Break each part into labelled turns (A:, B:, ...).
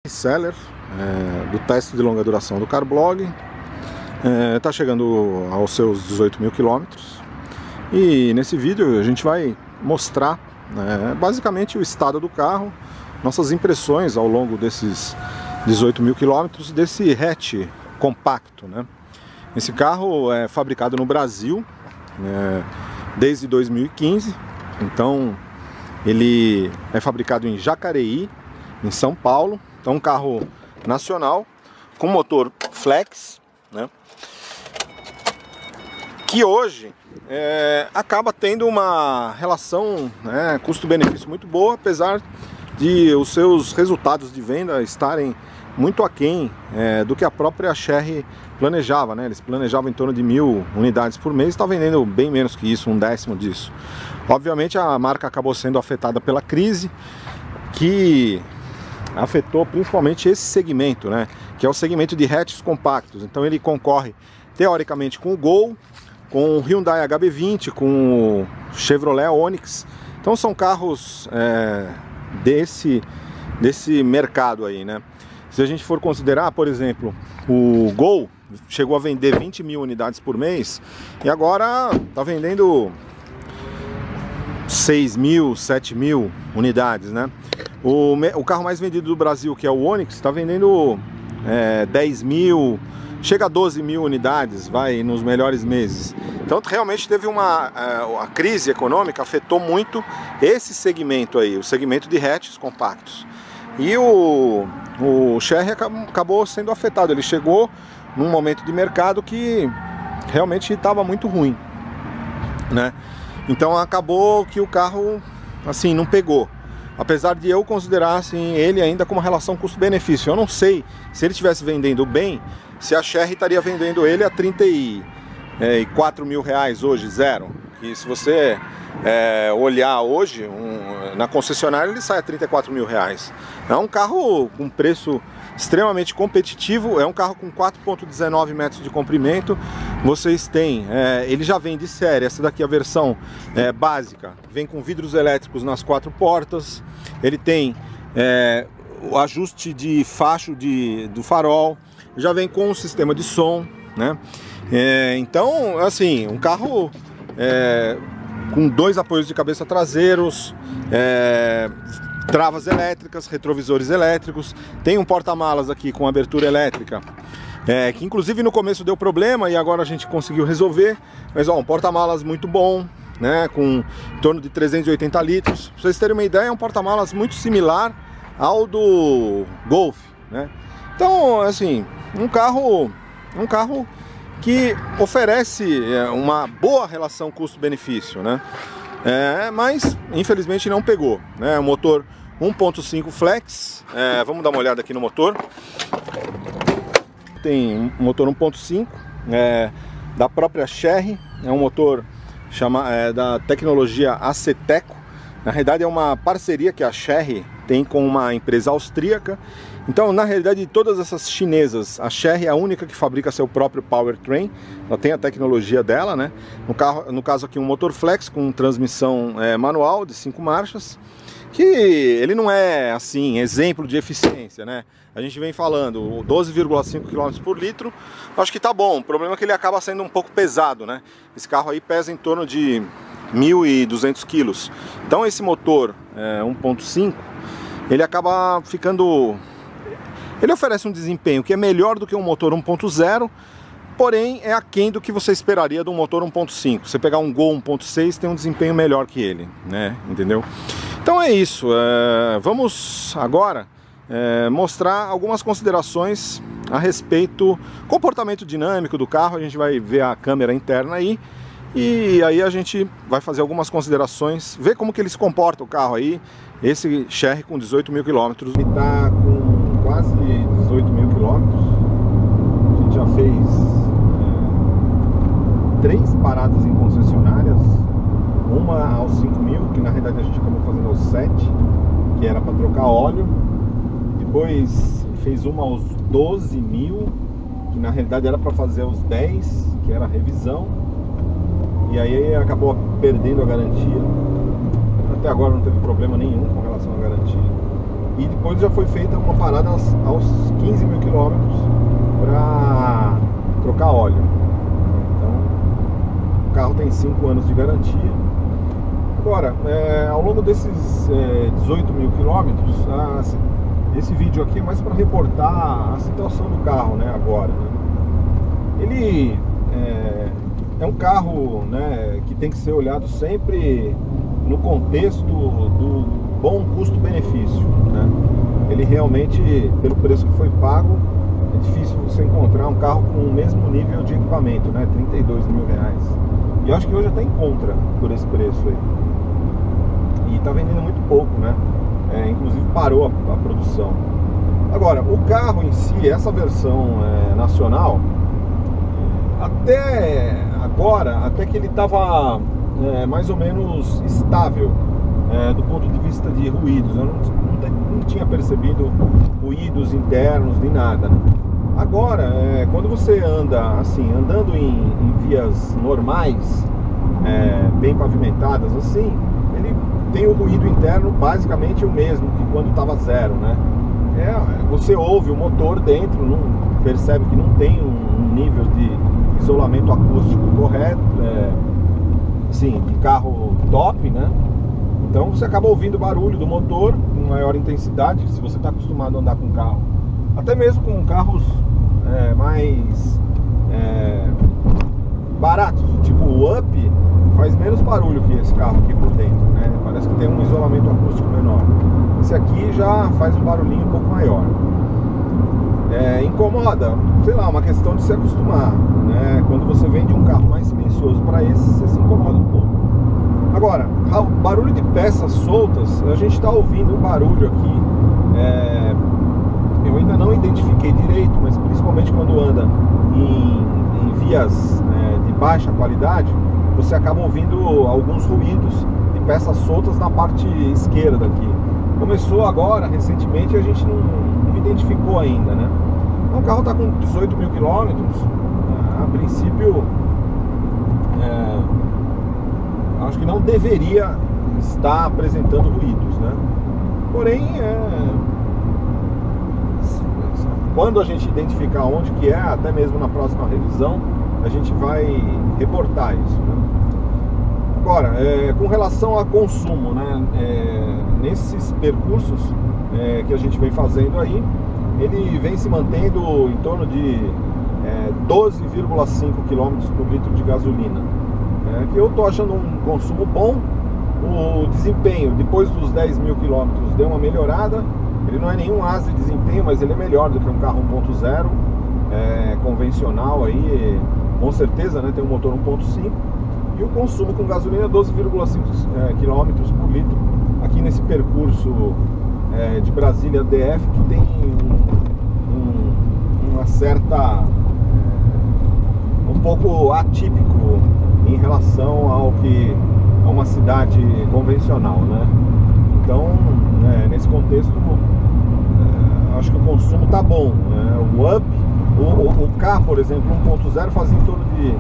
A: Seller do teste de longa duração do Carblog. Está chegando aos seus 18 mil quilômetros e nesse vídeo a gente vai mostrar basicamente o estado do carro, nossas impressões ao longo desses 18 mil quilômetros desse hatch compacto, né? Esse carro é fabricado no Brasil desde 2015, então ele é fabricado em Jacareí, em São Paulo. Então um carro nacional com motor flex, né? Que hoje acaba tendo uma relação custo-benefício muito boa, apesar de os seus resultados de venda estarem muito aquém do que a própria Chery planejava, né? Eles planejavam em torno de 1000 unidades por mês, está vendendo bem menos que isso, 1/10 disso. Obviamente a marca acabou sendo afetada pela crise, que afetou principalmente esse segmento, né? Que é o segmento de hatches compactos. Então ele concorre teoricamente com o Gol, com o Hyundai HB20, com o Chevrolet Onix. Então são carros desse mercado aí, né? Se a gente for considerar, por exemplo, o Gol chegou a vender 20 mil unidades por mês e agora está vendendo 6 mil, 7 mil unidades, né? O carro mais vendido do Brasil, que é o Onix, está vendendo 10 mil, chega a 12 mil unidades, vai, nos melhores meses. Então realmente teve a crise econômica afetou muito esse segmento aí, o segmento de hatches compactos. E o Chery acabou sendo afetado, ele chegou num momento de mercado que realmente estava muito ruim, né? Então acabou que o carro assim não pegou. Apesar de eu considerar assim, ele ainda com uma relação custo-benefício. Eu não sei se ele estivesse vendendo bem, se a Chery estaria vendendo ele a 34 mil reais hoje, zero. E se você olhar hoje, na concessionária ele sai a 34 mil reais. É um carro com preço extremamente competitivo, é um carro com 4,19 metros de comprimento. Vocês têm, ele já vem de série, essa daqui é a versão básica, vem com vidros elétricos nas 4 portas, ele tem o ajuste de facho do farol, já vem com um sistema de som, né? Então, assim, um carro com 2 apoios de cabeça traseiros, travas elétricas, retrovisores elétricos, tem um porta-malas aqui com abertura elétrica, que inclusive no começo deu problema e agora a gente conseguiu resolver, mas ó, um porta-malas muito bom, né, com em torno de 380 litros. Pra vocês terem uma ideia, é um porta-malas muito similar ao do Golf, né? Então, assim, um carro que oferece uma boa relação custo-benefício, né? Mas infelizmente não pegou, né? O motor 1.5 flex, vamos dar uma olhada aqui no motor. Tem um motor 1.5 da própria Chery, é um motor da tecnologia Aceteco. Na realidade é uma parceria que a Chery tem com uma empresa austríaca. Então, na realidade, de todas essas chinesas, a Chery é a única que fabrica seu próprio powertrain. Ela tem a tecnologia dela, né? No caso aqui, um motor flex com transmissão manual de 5 marchas, que ele não é, assim, exemplo de eficiência, né? A gente vem falando 12,5 km por litro, acho que tá bom. O problema é que ele acaba sendo um pouco pesado, né? Esse carro aí pesa em torno de 1.200 quilos. Então esse motor 1.5, ele acaba ficando... Ele oferece um desempenho que é melhor do que um motor 1.0, porém é aquém do que você esperaria de um motor 1.5. Você pegar um Gol 1.6 tem um desempenho melhor que ele, né? Entendeu? Então é isso. Vamos agora mostrar algumas considerações a respeito do comportamento dinâmico do carro. A gente vai ver a câmera interna aí e aí a gente vai fazer algumas considerações, ver como que ele se comporta o carro aí. Esse Chery com 18 mil quilômetros. Ele está com quase 18 mil quilômetros. A gente já fez 3 paradas em concessionárias. Uma aos 5 mil, que na realidade a gente acabou fazendo aos 7, que era para trocar óleo. Depois fez uma aos 12 mil, que na realidade era para fazer aos 10, que era a revisão. E aí acabou perdendo a garantia. Até agora não teve problema nenhum com relação à garantia. e depois já foi feita uma parada aos 15 mil quilômetros para trocar óleo. Então o carro tem 5 anos de garantia. Agora, ao longo desses 18 mil quilômetros, esse vídeo aqui é mais para reportar a situação do carro, né, agora, né? Ele é um carro, né, que tem que ser olhado sempre no contexto do bom custo-benefício, né? Ele realmente, pelo preço que foi pago, é difícil você encontrar um carro com o mesmo nível de equipamento, né? 32 mil reais. E eu acho que hoje até encontra por esse preço aí. E tá vendendo muito pouco, né? Inclusive parou a produção. Agora, o carro em si, essa versão nacional, até agora, até que ele estava mais ou menos estável do ponto de vista de ruídos. Eu não tinha percebido ruídos internos nem nada, né? Agora, quando você anda assim, andando em vias normais, bem pavimentadas assim, ele tem o ruído interno basicamente o mesmo que quando estava zero, né? Você ouve o motor dentro, não percebe que não tem um nível de isolamento acústico correto, assim, de carro top, né? Então você acaba ouvindo o barulho do motor com maior intensidade, se você está acostumado a andar com carro, até mesmo com carros mais baratos, tipo o Up, faz menos barulho que esse carro aqui por dentro, né? Parece que tem um isolamento acústico menor. Esse aqui já faz um barulhinho um pouco maior. Incomoda, sei lá, uma questão de se acostumar, né? Quando você vende um carro mais silencioso para esse, você se incomoda um pouco. Agora, o barulho de peças soltas, a gente está ouvindo um barulho aqui, eu ainda não identifiquei direito, mas principalmente quando anda em vias de baixa qualidade, você acaba ouvindo alguns ruídos de peças soltas na parte esquerda aqui. Começou agora, recentemente, a gente não identificou ainda, né? Então, o carro está com 18 mil quilômetros, a princípio, acho que não deveria estar apresentando ruídos, né? Porém, quando a gente identificar onde que é, até mesmo na próxima revisão, a gente vai reportar isso, né? Agora, com relação a consumo, né? Nesses percursos que a gente vem fazendo aí, ele vem se mantendo em torno de 12,5 km por litro de gasolina, que eu tô achando um consumo bom. O desempenho, depois dos 10 mil quilômetros, deu uma melhorada. Ele não é nenhum asa de desempenho, mas ele é melhor do que um carro 1.0 convencional aí, com certeza, né? Tem um motor 1.5 e o consumo com gasolina 12,5 km por litro aqui nesse percurso de Brasília DF, que tem uma certa um pouco atípico em relação a uma cidade convencional, né? Então, nesse contexto, acho que o consumo tá bom, né? O Up, o K, por exemplo, 1.0 faz em torno de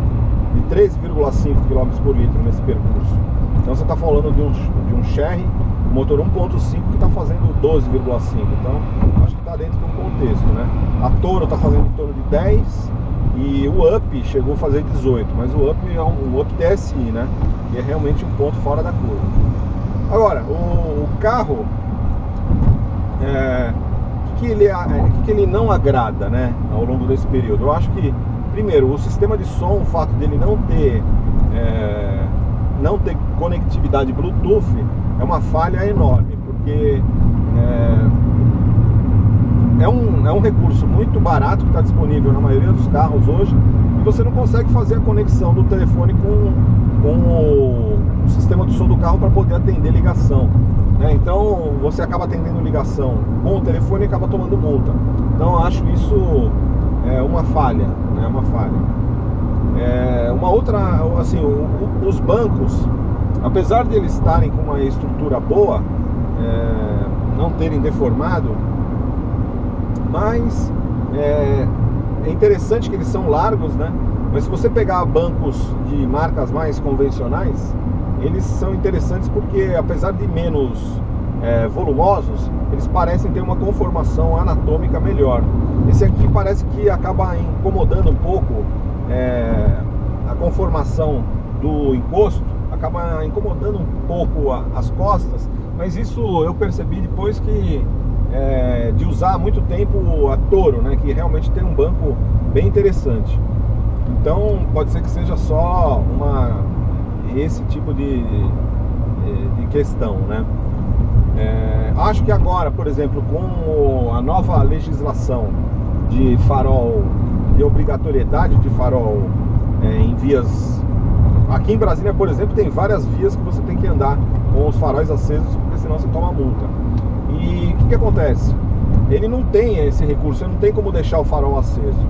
A: 13,5 km por litro nesse percurso. Então você está falando de um Chery, motor 1.5 que está fazendo 12,5. Então acho que está dentro de um contexto, né? A Toro está fazendo em torno de 10 e o Up chegou a fazer 18, mas o Up é um Up TSI, né? E é realmente um ponto fora da curva. Agora, o carro, que ele não agrada, né, ao longo desse período? Eu acho que, primeiro, o sistema de som, o fato dele não ter conectividade Bluetooth é uma falha enorme, porque é um recurso muito barato que está disponível na maioria dos carros hoje, e você não consegue fazer a conexão do telefone com o sistema de som do carro para poder atender ligação, né? Então você acaba atendendo ligação com o telefone e acaba tomando multa. Então eu acho isso uma falha, né? Uma falha. Uma outra, assim, os bancos, apesar de eles estarem com uma estrutura boa, não terem deformado, mas é interessante que eles são largos, né? Mas se você pegar bancos de marcas mais convencionais, eles são interessantes porque, apesar de menos volumosos, eles parecem ter uma conformação anatômica melhor. Esse aqui parece que acaba incomodando um pouco a conformação do encosto, acaba incomodando um pouco as costas, mas isso eu percebi depois de usar muito tempo a Toro, né, que realmente tem um banco bem interessante. Então pode ser que seja só esse tipo de questão, né? Acho que agora, por exemplo, com a nova legislação de farol, de obrigatoriedade de farol em vias, aqui em Brasília, por exemplo, tem várias vias que você tem que andar com os faróis acesos, porque senão você toma multa. E o que acontece? Ele não tem esse recurso, ele não tem como deixar o farol aceso.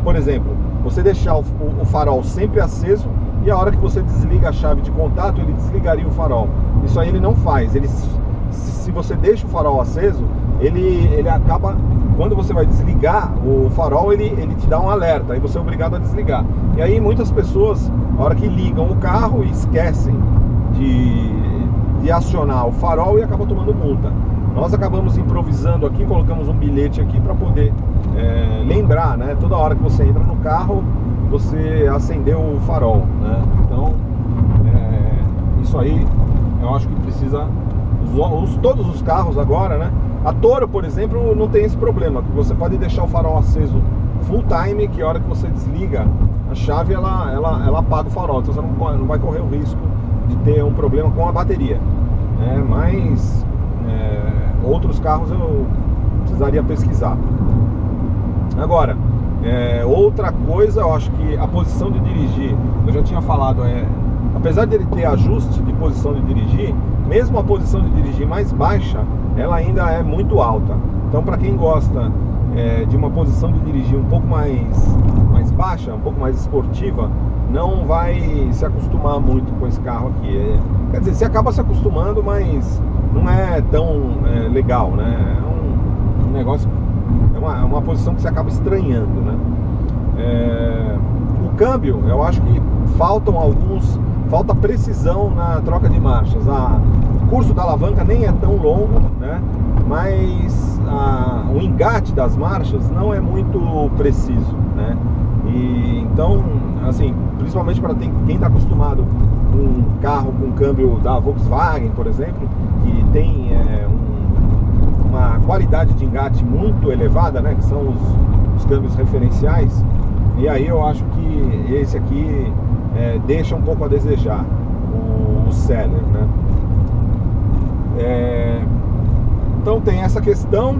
A: Por exemplo, você deixar o farol sempre aceso e a hora que você desliga a chave de contato, ele desligaria o farol. Isso aí ele não faz. Se você deixa o farol aceso, ele acaba, quando você vai desligar o farol, ele te dá um alerta, aí você é obrigado a desligar. E aí muitas pessoas, a hora que ligam o carro, esquecem de acionar o farol e acabam tomando multa. Nós acabamos improvisando aqui, colocamos um bilhete aqui para poder lembrar, né? Toda hora que você entra no carro, você acendeu o farol, né? Então, isso aí eu acho que precisa, todos os carros agora, né? A Toro, por exemplo, não tem esse problema, que você pode deixar o farol aceso full time, que a hora que você desliga a chave, ela apaga o farol, então você não vai correr o risco de ter um problema com a bateria, né? Mas outros carros eu precisaria pesquisar. Agora, outra coisa, eu acho que a posição de dirigir, eu já tinha falado, apesar de ele ter ajuste de posição de dirigir, mesmo a posição de dirigir mais baixa, ela ainda é muito alta. Então, para quem gosta de uma posição de dirigir um pouco mais baixa, um pouco mais esportiva, não vai se acostumar muito com esse carro aqui. Quer dizer, você acaba se acostumando, mas não é tão legal, né? É um negócio, é uma posição que você acaba estranhando, né? O câmbio, eu acho que falta precisão na troca de marchas. O curso da alavanca nem é tão longo, né? Mas o engate das marchas não é muito preciso, né? E então, assim, principalmente para quem está acostumado com um carro com câmbio da Volkswagen, por exemplo, que tem uma qualidade de engate muito elevada, né? Que são os câmbios referenciais. E aí eu acho que esse aqui deixa um pouco a desejar, o Seller, né? Então tem essa questão.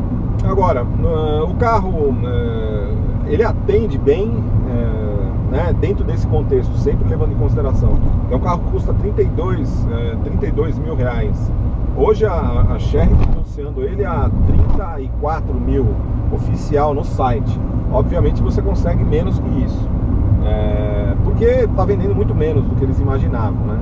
A: Agora, o carro ele atende bem, né, dentro desse contexto, sempre levando em consideração. É um carro que custa 32 mil reais. Hoje a Chery está anunciando ele a 34 mil oficial no site. Obviamente você consegue menos que isso, porque está vendendo muito menos do que eles imaginavam, né?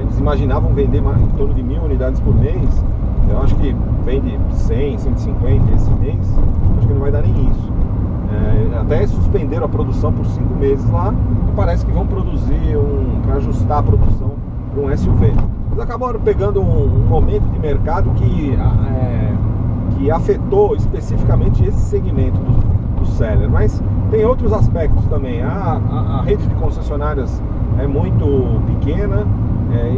A: Eles imaginavam vender em torno de 1000 unidades por mês. Eu acho que vende 100, 150 esse mês. Acho que não vai dar nem isso. Até suspenderam a produção por 5 meses lá, e parece que vão produzir para ajustar a produção para um SUV. Eles acabaram pegando um momento de mercado que afetou especificamente esse segmento do Seller, mas tem outros aspectos também. A rede de concessionárias é muito pequena,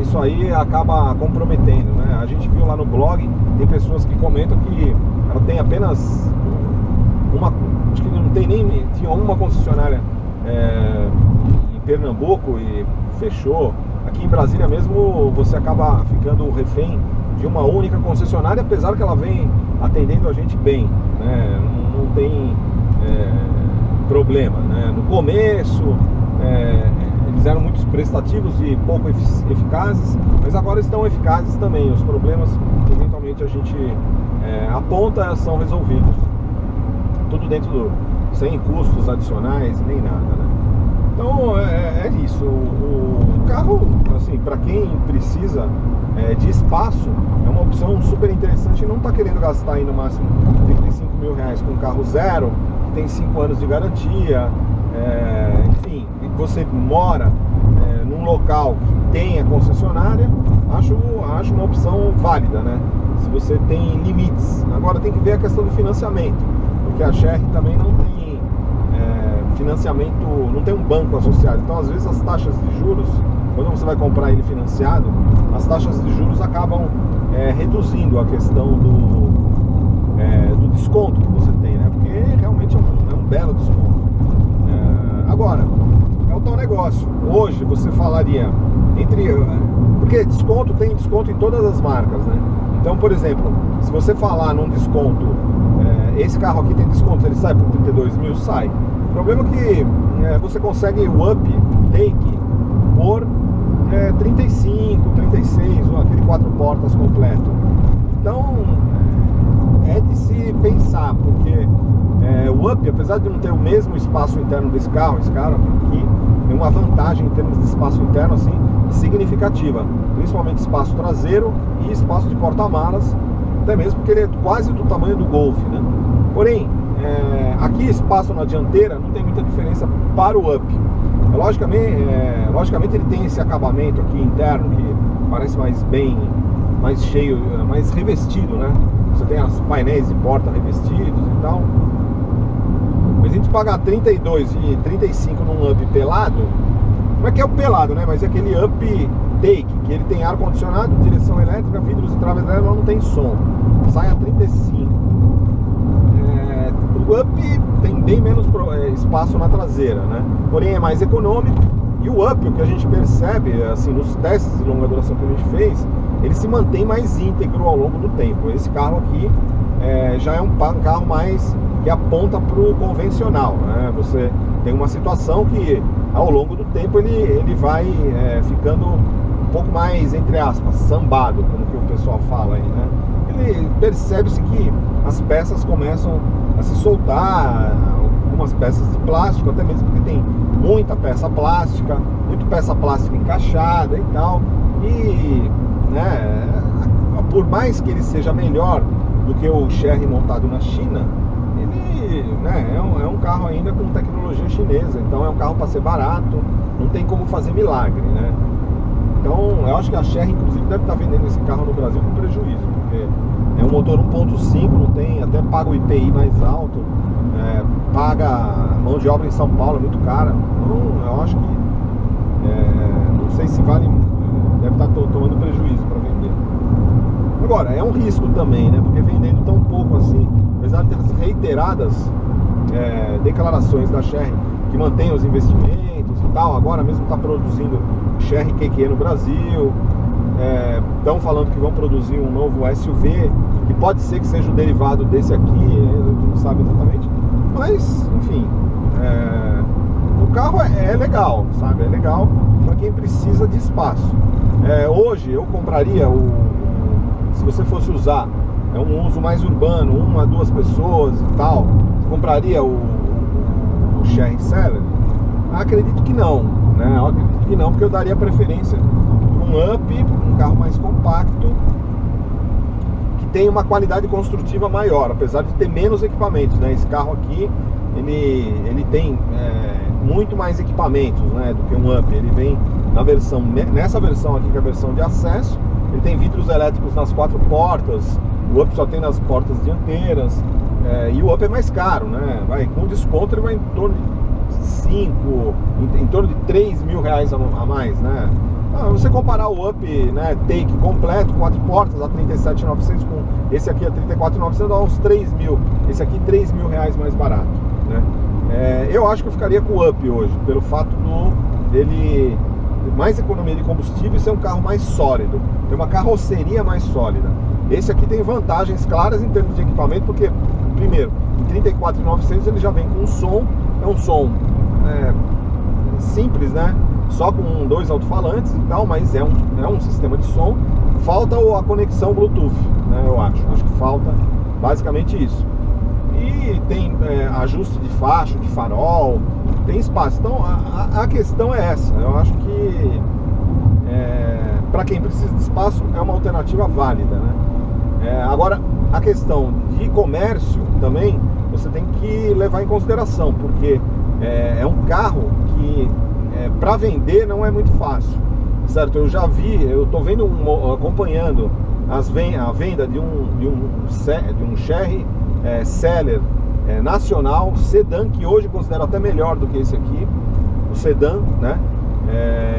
A: isso aí acaba comprometendo, né? A gente viu lá no blog, tem pessoas que comentam que ela tem apenas acho que não tem nem, tinha uma concessionária em Pernambuco e fechou. Aqui em Brasília mesmo você acaba ficando refém de uma única concessionária, apesar que ela vem atendendo a gente bem, né? Não tem problema, né? No começo eles eram muito prestativos e pouco eficazes, mas agora estão eficazes também. Os problemas que eventualmente a gente aponta são resolvidos, tudo dentro sem custos adicionais nem nada, né? Então é isso. O carro, assim, para quem precisa de espaço, é uma opção super interessante e não está querendo gastar aí no máximo 35 mil reais com um carro zero, que tem 5 anos de garantia, enfim, e você mora num local que tenha concessionária, acho uma opção válida, né? Se você tem limites. Agora tem que ver a questão do financiamento, porque a Chery também não tem financiamento, não tem um banco associado. Então às vezes as taxas de juros, quando você vai comprar ele financiado, as taxas de juros acabam reduzindo a questão do desconto que você tem, né? Porque realmente é um belo desconto. Agora, é o tal negócio. Hoje você falaria porque tem desconto em todas as marcas, né? Então, por exemplo, se você falar num desconto, esse carro aqui tem desconto, ele sai por 32 mil, sai. O problema é que você consegue o Up Take por 35, 36, aquele 4 portas completo. Então, é de se pensar, porque o Up, apesar de não ter o mesmo espaço interno desse carro, esse carro aqui tem uma vantagem em termos de espaço interno assim, significativa, principalmente espaço traseiro e espaço de porta-malas, até mesmo porque ele é quase do tamanho do Golf, né? Porém, aqui espaço na dianteira não tem muita diferença para o Up. Logicamente ele tem esse acabamento aqui interno que parece mais cheio, mais revestido, né? Você tem os painéis de porta revestidos e tal. Mas a gente pagar 32 e 35 num Up pelado, não é que é o pelado, né? Mas é aquele Up Take, que ele tem ar-condicionado, direção elétrica, vidros e traves elétricas, mas não tem som. Sai a 35. O Up tem bem menos espaço na traseira, né? Porém é mais econômico. E o Up, o que a gente percebe, assim, nos testes de longa duração que a gente fez, ele se mantém mais íntegro ao longo do tempo. Esse carro aqui já é um carro mais que aponta para o convencional, né? Você tem uma situação que ao longo do tempo ele vai ficando um pouco mais, entre aspas, sambado, como que o pessoal fala aí, né? Ele percebe-se que as peças começam a se soltar, algumas peças de plástico, até mesmo porque tem muita peça plástica encaixada e tal. E né, por mais que ele seja melhor do que o Chery montado na China, ele é um carro ainda com tecnologia chinesa, então é um carro para ser barato, não tem como fazer milagre, né? Então eu acho que a Chery inclusive deve estar vendendo esse carro no Brasil com prejuízo, porque é um motor 1.5, não tem, até paga o IPI mais alto, paga a mão de obra em São Paulo, é muito cara. Então eu acho que não sei se vale, deve estar tomando prejuízo para vender. Agora, é um risco também, né? Porque vendendo tão pouco assim, apesar de ter as reiteradas declarações da Chery que mantém os investimentos e tal, agora mesmo está produzindo Chery QQ no Brasil, estão falando que vão produzir um novo SUV, que pode ser que seja o derivado desse aqui, a gente não sabe exatamente, mas enfim, o carro é legal, sabe? É legal para quem precisa de espaço. Hoje eu compraria se você fosse usar um uso mais urbano, 1 a 2 pessoas e tal, compraria o Chery Celery? Acredito que não, né? Eu acredito que não, porque eu daria preferência para um Up, um carro mais compacto, que tem uma qualidade construtiva maior, apesar de ter menos equipamentos, né? Esse carro aqui, ele tem muito mais equipamentos, né, do que um Up. Ele vem nessa versão aqui, que é a versão de acesso, ele tem vidros elétricos nas 4 portas, o Up só tem nas portas dianteiras, e o Up é mais caro, né? Com desconto ele vai em torno de em torno de 3 mil reais a mais, né? Você comparar o Up, né, Take completo, 4 portas a 37.900 com esse aqui a 34.900, dá uns 3 mil. Esse aqui 3 mil reais mais barato, né? Eu acho que eu ficaria com o Up hoje, pelo fato dele mais economia de combustível e ser um carro mais sólido, tem uma carroceria mais sólida. Esse aqui tem vantagens claras em termos de equipamento, porque primeiro, em 34.900 ele já vem com um som, é um som simples, né? Só com 2 alto-falantes e tal, mas é um sistema de som. Falta a conexão Bluetooth, né? Eu acho que falta basicamente isso. E tem ajuste de faixa, de farol, tem espaço. Então a questão é essa. Eu acho que para quem precisa de espaço é uma alternativa válida, né? Agora, a questão de comércio também você tem que levar em consideração, porque é um carro que para vender não é muito fácil, certo? Eu já vi, eu tô vendo, acompanhando a venda de um Chery Seller nacional, sedã, que hoje eu considero até melhor do que esse aqui, o sedã, né?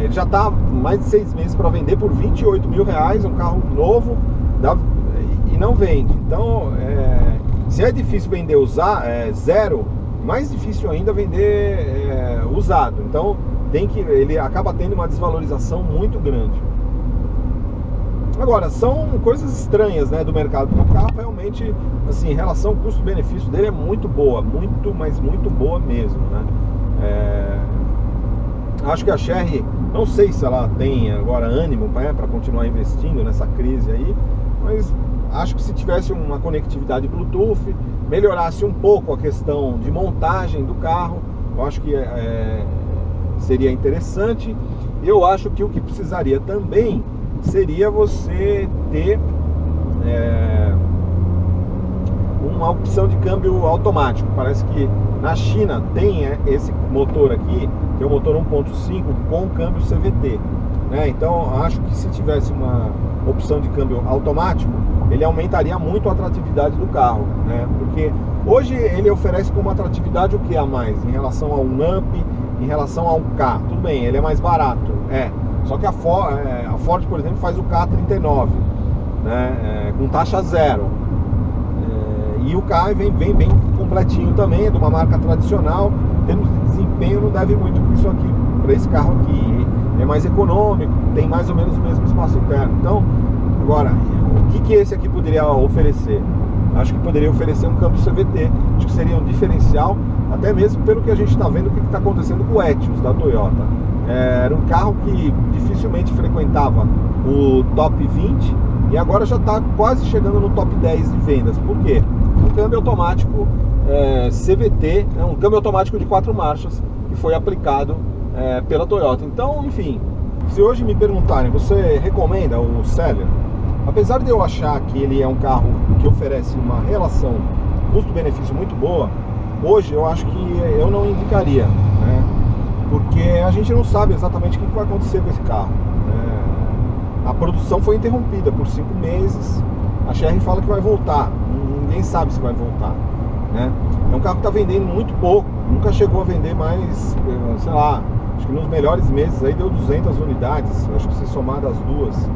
A: Ele já está mais de 6 meses para vender por R$28 mil, um carro novo, e não vende. Então, se é difícil vender zero, mais difícil ainda vender usado. Então, ele acaba tendo uma desvalorização muito grande. Agora, são coisas estranhas, né, do mercado. O carro realmente, assim, em relação ao custo-benefício dele é muito boa, mas muito boa mesmo, né? Acho que a Chery, não sei se ela tem agora ânimo para continuar investindo nessa crise aí, mas acho que se tivesse uma conectividade Bluetooth, melhorasse um pouco a questão de montagem do carro, eu acho que seria interessante. Eu acho que o que precisaria também seria você ter uma opção de câmbio automático. Parece que na China tem esse motor aqui, que é o motor 1.5 com câmbio CVT, né? Então acho que se tivesse uma opção de câmbio automático, ele aumentaria muito a atratividade do carro, né? Porque hoje ele oferece como atratividade o que a mais em relação ao Up, em relação ao K. Tudo bem, ele é mais barato, só que a Ford, por exemplo, faz o K39, né? Com taxa zero. E o K vem bem completinho também, é de uma marca tradicional. Em termos de desempenho, não deve muito para isso aqui, para esse carro aqui. É mais econômico, tem mais ou menos o mesmo espaço interno. Então, agora, o que esse aqui poderia oferecer? Acho que poderia oferecer um câmbio CVT. Acho que seria um diferencial, até mesmo pelo que a gente está vendo, o que está acontecendo com o Etios da Toyota. Era um carro que dificilmente frequentava o top 20 e agora já está quase chegando no top 10 de vendas. Por quê? Um câmbio automático CVT, um câmbio automático de 4 marchas que foi aplicado pela Toyota. Então, enfim, se hoje me perguntarem, você recomenda o Seller? Apesar de eu achar que ele é um carro que oferece uma relação custo-benefício muito boa, hoje eu acho que eu não indicaria, né? Porque a gente não sabe exatamente o que vai acontecer com esse carro. A produção foi interrompida por 5 meses, a Chery fala que vai voltar, ninguém sabe se vai voltar, né? É um carro que está vendendo muito pouco, nunca chegou a vender mais, sei lá, acho que nos melhores meses aí deu 200 unidades, acho que se somar das duas.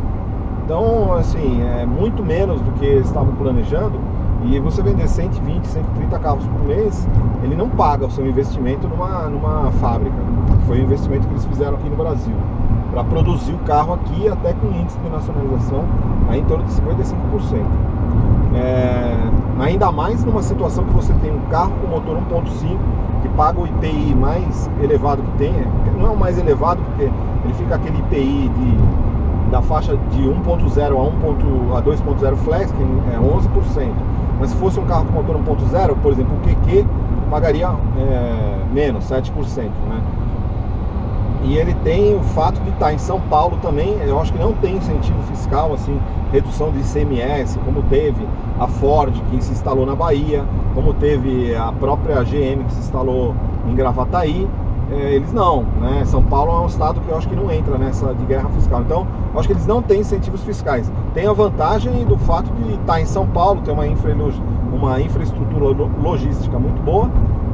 A: Então, assim, é muito menos do que eles estavam planejando. E você vender 120, 130 carros por mês, ele não paga o seu investimento numa fábrica. Foi o investimento que eles fizeram aqui no Brasil, para produzir o carro aqui, até com índice de nacionalização aí em torno de 55%. Ainda mais numa situação que você tem um carro com motor 1.5, que paga o IPI mais elevado que tem. Não é o mais elevado, porque ele fica aquele IPI da faixa de 1.0 a 2.0 flex, que é 11%. Mas se fosse um carro com motor 1.0, por exemplo, o QQ pagaria menos, 7%, né? E ele tem o fato de estar em São Paulo também. Eu acho que não tem incentivo fiscal, assim, redução de ICMS, como teve a Ford, que se instalou na Bahia, como teve a própria GM, que se instalou em Gravataí. Eles não, né? São Paulo é um estado que eu acho que não entra nessa de guerra fiscal. Então, eu acho que eles não têm incentivos fiscais. Tem a vantagem do fato de estar em São Paulo, ter uma infraestrutura logística muito boa,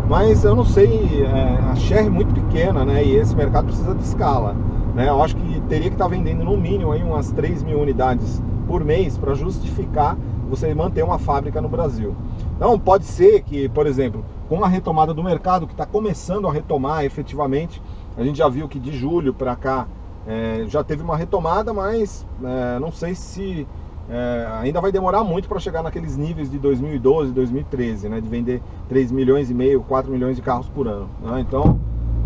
A: mas eu não sei, a Chery é muito pequena, né? E esse mercado precisa de escala, né? Eu acho que teria que estar vendendo no mínimo aí umas 3 mil unidades por mês para justificar você manter uma fábrica no Brasil. Então, pode ser que, por exemplo, com a retomada do mercado, que está começando a retomar efetivamente, a gente já viu que de julho para cá já teve uma retomada, mas não sei se ainda vai demorar muito para chegar naqueles níveis de 2012, 2013, né, de vender 3 milhões e meio, 4 milhões de carros por ano, né? Então,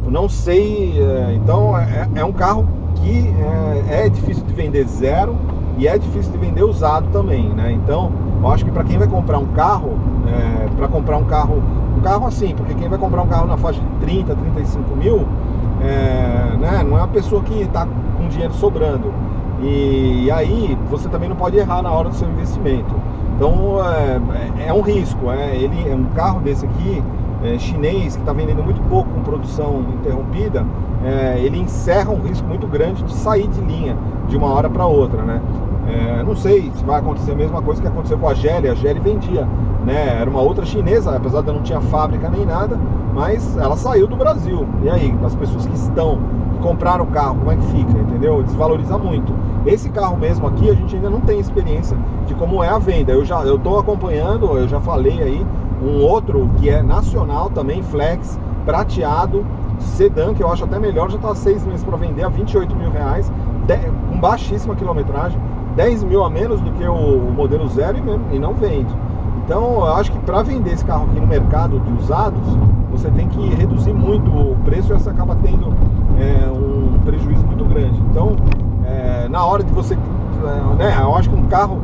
A: eu não sei, então é um carro que é difícil de vender zero e é difícil de vender usado também, né? Então, eu acho que para quem vai comprar um carro, para comprar um carro assim, porque quem vai comprar um carro na faixa de 30, 35 mil, né, não é uma pessoa que está com dinheiro sobrando. E aí você também não pode errar na hora do seu investimento. Então é um risco. Um carro desse aqui, chinês que está vendendo muito pouco com produção interrompida, ele encerra um risco muito grande de sair de linha de uma hora para outra, né? Não sei se vai acontecer a mesma coisa que aconteceu com a Geely vendia, né? Era uma outra chinesa, apesar de não tinha fábrica nem nada, mas ela saiu do Brasil. E aí, as pessoas que compraram o carro, como é que fica, entendeu? Desvaloriza muito. Esse carro mesmo aqui, a gente ainda não tem experiência de como é a venda. Eu estou acompanhando, eu já falei aí, um outro que é nacional também, flex, prateado, sedã, que eu acho até melhor, já está 6 meses para vender a 28 mil reais, com baixíssima quilometragem, 10 mil a menos do que o modelo zero e não vende. Então eu acho que para vender esse carro aqui no mercado de usados, você tem que reduzir muito o preço e você acaba tendo um prejuízo muito grande. Então na hora de você, eu acho que um carro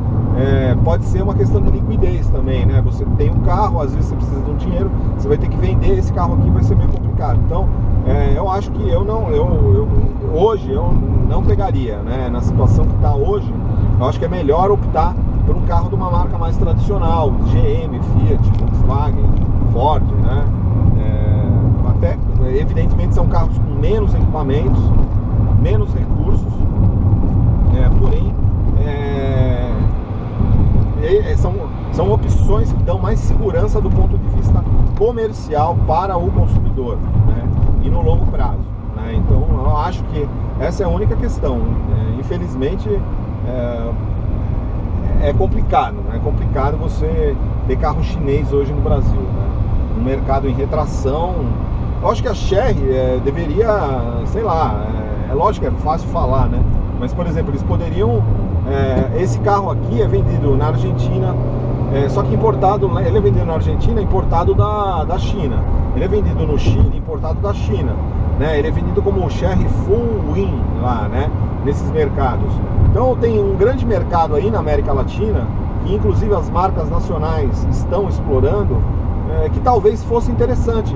A: pode ser uma questão de liquidez também, né? Você tem um carro, às vezes você precisa de um dinheiro, você vai ter que vender esse carro aqui, vai ser meio complicado. Então eu acho que hoje eu não pegaria, né? Na situação que está hoje, eu acho que é melhor optar por um carro de uma marca mais tradicional, GM, Fiat, Volkswagen, Ford, né? Até, evidentemente, são carros com menos equipamentos, menos recursos, porém são opções que dão mais segurança do ponto de vista comercial para o consumidor, né? E no longo prazo, né? Então eu acho que essa é a única questão. Infelizmente é complicado, né? É complicado você ter carro chinês hoje no Brasil, né? Um mercado em retração. Eu acho que a Chery deveria, sei lá, é lógico que é fácil falar, né? Mas, por exemplo, eles poderiam... esse carro aqui é vendido na Argentina, só que importado... Ele é vendido na Argentina, importado da China. Ele é vendido no Chile, importado da China, né? Ele é vendido como Chery Full Win lá, né? Nesses mercados. Então tem um grande mercado aí na América Latina, que inclusive as marcas nacionais estão explorando, que talvez fosse interessante.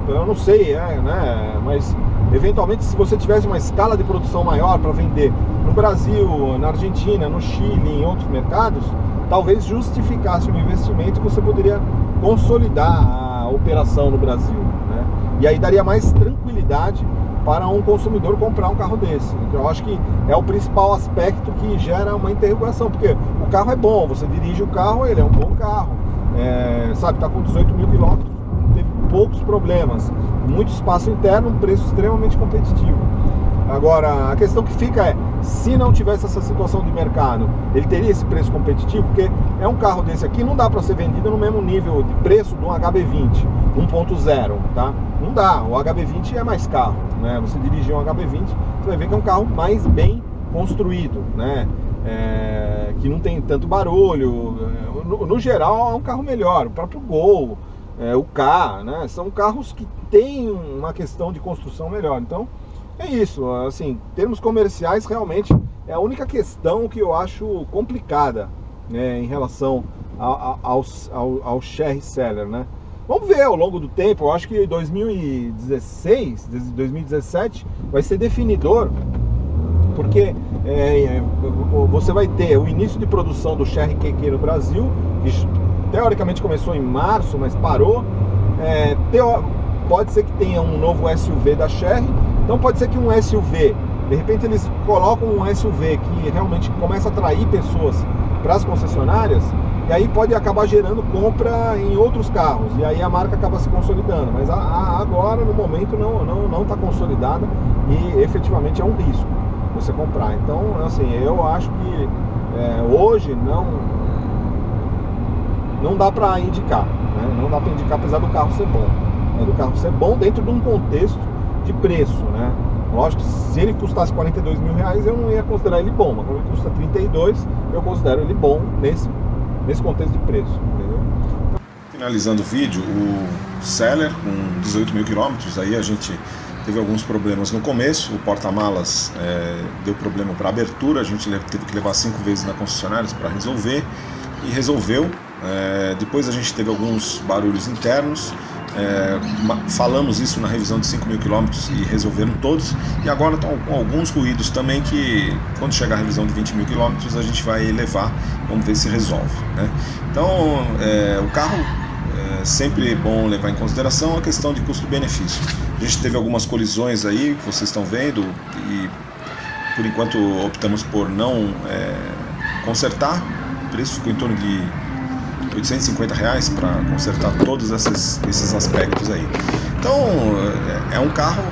A: Eu não sei, né? Mas eventualmente, se você tivesse uma escala de produção maior para vender no Brasil, na Argentina, no Chile, em outros mercados, talvez justificasse um investimento que você poderia consolidar a operação no Brasil, né? E aí daria mais tranquilidade para um consumidor comprar um carro desse. Eu acho que é o principal aspecto que gera uma interrogação, porque o carro é bom, você dirige o carro, ele é um bom carro, sabe, está com 18 mil quilômetros, teve poucos problemas, muito espaço interno, um preço extremamente competitivo. Agora, a questão que fica se não tivesse essa situação de mercado, ele teria esse preço competitivo? Porque um carro desse aqui não dá para ser vendido no mesmo nível de preço de um HB20 1.0, tá? Não dá, o HB20 é mais caro, né? Você dirigir um HB20, você vai ver que é um carro mais bem construído, né? Que não tem tanto barulho, no geral é um carro melhor, o próprio Gol, o K, né? São carros que têm uma questão de construção melhor. Então é isso, assim, em termos comerciais, realmente é a única questão que eu acho complicada, né, em relação ao Chery Seller, né? Vamos ver ao longo do tempo. Eu acho que 2017 vai ser definidor, porque você vai ter o início de produção do Chery QQ no Brasil, que teoricamente começou em março, mas parou. Pode ser que tenha um novo SUV da Chery. Então pode ser que um SUV, de repente eles colocam um SUV que realmente começa a atrair pessoas para as concessionárias, e aí pode acabar gerando compra em outros carros, e aí a marca acaba se consolidando. Mas agora, no momento, não está consolidada, e efetivamente é um risco você comprar. Então, assim, eu acho que hoje não dá para indicar, né? Não dá para indicar, apesar do carro ser bom, né? Do carro ser bom dentro de um contexto de preço, né? Lógico que se ele custasse 42 mil reais, eu não ia considerar ele bom, mas quando ele custa 32, eu considero ele bom nesse contexto de preço, entendeu?
B: Finalizando o vídeo, o Seller com 18 mil quilômetros, aí a gente teve alguns problemas no começo, o porta-malas deu problema para abertura, a gente teve que levar 5 vezes na concessionária para resolver, e resolveu. Depois a gente teve alguns barulhos internos, falamos isso na revisão de 5 mil quilômetros e resolveram todos, e agora estão com alguns ruídos também que quando chegar a revisão de 20 mil quilômetros a gente vai levar, vamos ver se resolve, né? Então o carro é sempre bom levar em consideração a questão de custo-benefício. A gente teve algumas colisões aí, que vocês estão vendo, e por enquanto optamos por não consertar. O preço ficou em torno de R$850 para consertar todos esses aspectos aí. Então é um carro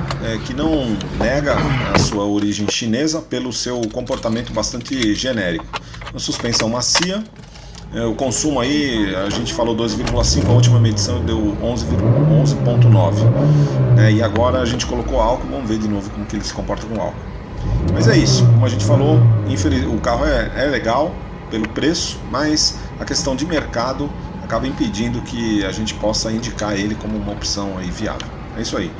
B: que não nega a sua origem chinesa pelo seu comportamento bastante genérico. Uma suspensão macia, o consumo aí, a gente falou 12,5, a última medição deu 11,9, e agora a gente colocou álcool, vamos ver de novo como que ele se comporta com álcool. Mas é isso, como a gente falou, o carro é legal pelo preço, mas a questão de mercado acaba impedindo que a gente possa indicar ele como uma opção aí viável. É isso aí.